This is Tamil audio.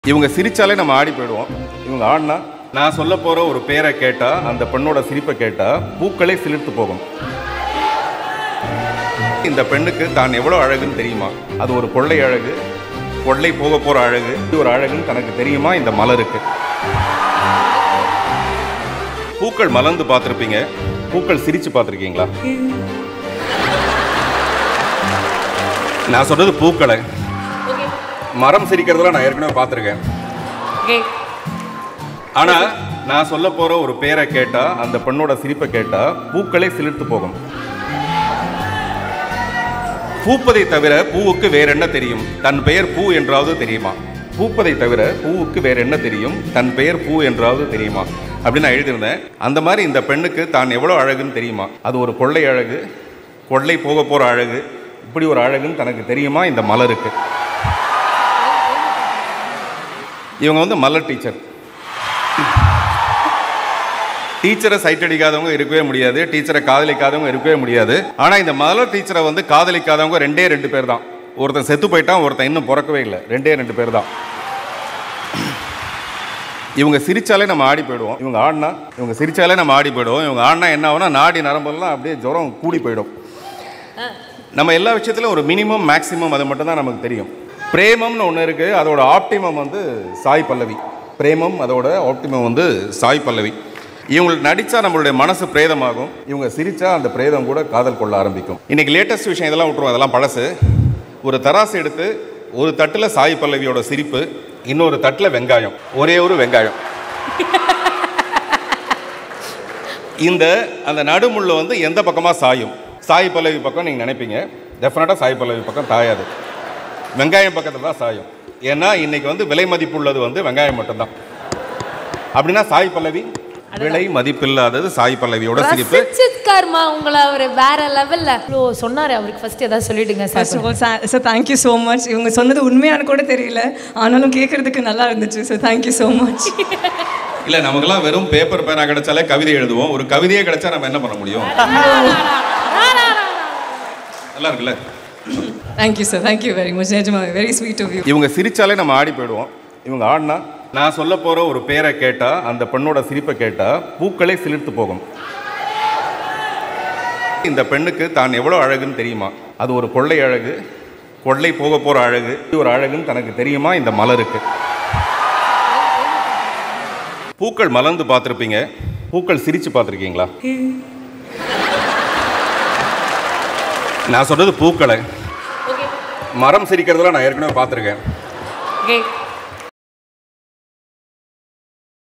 இவங்க சிரிச்சாலே நம்ம ஆடி போயிடுவோம். இவங்க ஆடினா நான் சொல்ல போகிற ஒரு பேரை கேட்டால், அந்த பெண்ணோட சிரிப்பை கேட்டால் பூக்களே சிலிர்த்து போகும். இந்த பெண்ணுக்கு தான் எவ்வளோ அழகுன்னு தெரியுமா? அது ஒரு கொள்ளை அழகு, கொள்ளை போக போகிற அழகு. ஒரு அழகுன்னு தனக்கு தெரியுமா இந்த மலருக்கு? பூக்கள் மலர்ந்து பார்த்துருப்பீங்க, பூக்கள் சிரிச்சு பார்த்துருக்கீங்களா? நான் சொல்றது பூக்களை, மரம் சிரிக்கிறதுல நான் ஏற்கனவே பார்த்துருக்கேன். ஆனா நான் சொல்ல போற ஒரு பேரை கேட்டா, அந்த பெண்ணோட சிரிப்பை கேட்டா பூக்களே சிலிர்த்து போகும். பூப்பதை தவிர பூவுக்கு வேற என்ன தெரியும்? தன் பெயர் பூ என்றாவது தெரியுமா? பூப்பதை தவிர பூவுக்கு வேற என்ன தெரியும்? தன் பெயர் பூ என்றாவது தெரியுமா அப்படின்னு நான் எழுதியிருந்தேன். அந்த மாதிரி இந்த பெண்ணுக்கு தான் எவ்வளோ அழகுன்னு தெரியுமா? அது ஒரு கொள்ளை அழகு, கொள்ளை போக போகிற அழகு. இப்படி ஒரு அழகுன்னு தனக்கு தெரியுமா இந்த மலருக்கு? இவங்க மலர் டீச்சர். டீச்சரை சைட் அடிக்காதவங்க இருக்கவே முடியாது, டீச்சரை காதலிக்காதவங்க இருக்கவே முடியாது. ஆனால் இந்த மலர் டீச்சரை காதலிக்காதவங்க ரெண்டு பேர் தான். ஒருத்தன் செத்து போயிட்டான், ஒருத்தன் இன்னும் பிறக்கவே இல்லை. ரெண்டு பேர் தான். இவங்க சிரிச்சாலே நம்ம ஆடி போயிடுவோம். இவங்க சிரிச்சாலே நம்ம ஆடி போயிடுவோம். இவங்க ஆடினா என்ன ஆகும்னா, நாடி நரம்பெல்லாம் அப்படியே ஜுரம் கூடி போயிடும். நம்ம எல்லா விஷயத்திலும் ஒரு மினிமம் மேக்சிமம் அது மட்டும் தான் நமக்கு தெரியும். பிரேமம்னு ஒன்று இருக்குது, அதோட ஆப்டிமம் சாய் பல்லவி. பிரேமம் அதோட ஆப்டிமம் சாய் பல்லவி. இவங்களுக்கு நடித்தா நம்மளுடைய மனசு பிரேதமாகும், இவங்க சிரித்தா அந்த பிரேதம் கூட காதல் கொள்ள ஆரம்பிக்கும். இன்றைக்கி லேட்டஸ்ட் விஷயம் இதெல்லாம் விட்டுருவோம், அதெல்லாம் பழசு. ஒரு தராசு எடுத்து ஒரு தட்டில் சாய் பல்லவியோட சிரிப்பு, இன்னொரு தட்டில் வெங்காயம், ஒரே ஒரு வெங்காயம். அந்த நடுமுள்ள எந்த பக்கமாக சாயும்? சாய் பல்லவி பக்கம் நீங்கள் நினைப்பீங்க, டெஃபினட்டாக சாய் பல்லவி பக்கம் தாயாது, வெங்காயம் பக்கத்தில் தான் சாயும். ஏன்னா இன்னைக்கு விலை மதிப்புள்ளது வெங்காயம் மட்டும்தான். அப்படின்னா சாய் பல்லவி விலை மதிப்பில்லாதது சாய் பல்லவியோட சிரிப்பு. ரசிச்சிருக்காருமா உங்களை அவர் வேற லெவல்ல சொன்னாரு. அவருக்கு ஃபர்ஸ்ட் ஏதாவது சொல்லிடுங்க sir. Sir thank you so much. இவங்க சொன்னது உண்மையான கூட தெரியல, ஆனாலும் கேட்கறதுக்கு நல்லா இருந்துச்சு. So thank you so much. இல்லை, நமக்குலாம் வெறும் பேப்பர் பேனா கிடைச்சாலே கவிதை எழுதுவோம். ஒரு கவிதையே கிடைச்சா நம்ம என்ன பண்ண முடியும்? நல்லா இருக்குல்ல? Thank you sir, thank you very much. நிஜமா வெரி ஸ்வீட் ஆஃப் யூ. இவங்க சிரிச்சாலே நம்ம ஆடி போயிடுவோம். இவங்க ஆடினா நான் சொல்ல போகிற ஒரு பேரை கேட்டால், அந்த பெண்ணோட சிரிப்பை கேட்டால் பூக்களே சிலிர்த்து போகும். இந்த பெண்ணுக்கு தான் எவ்வளோ அழகுன்னு தெரியுமா? அது ஒரு கொள்ளை அழகு, கொள்ளை போக போகிற அழகு. ஒரு அழகுன்னு தனக்கு தெரியுமா இந்த மலருக்கு? பூக்கள் மலர்ந்து பார்த்துருப்பீங்க, பூக்கள் சிரிச்சு பார்த்துருக்கீங்களா? நான் சொல்றது பூக்களை, மரம் சிரிக்கிறதுல நான் ஏற்கனவே பார்த்துருக்கேன்.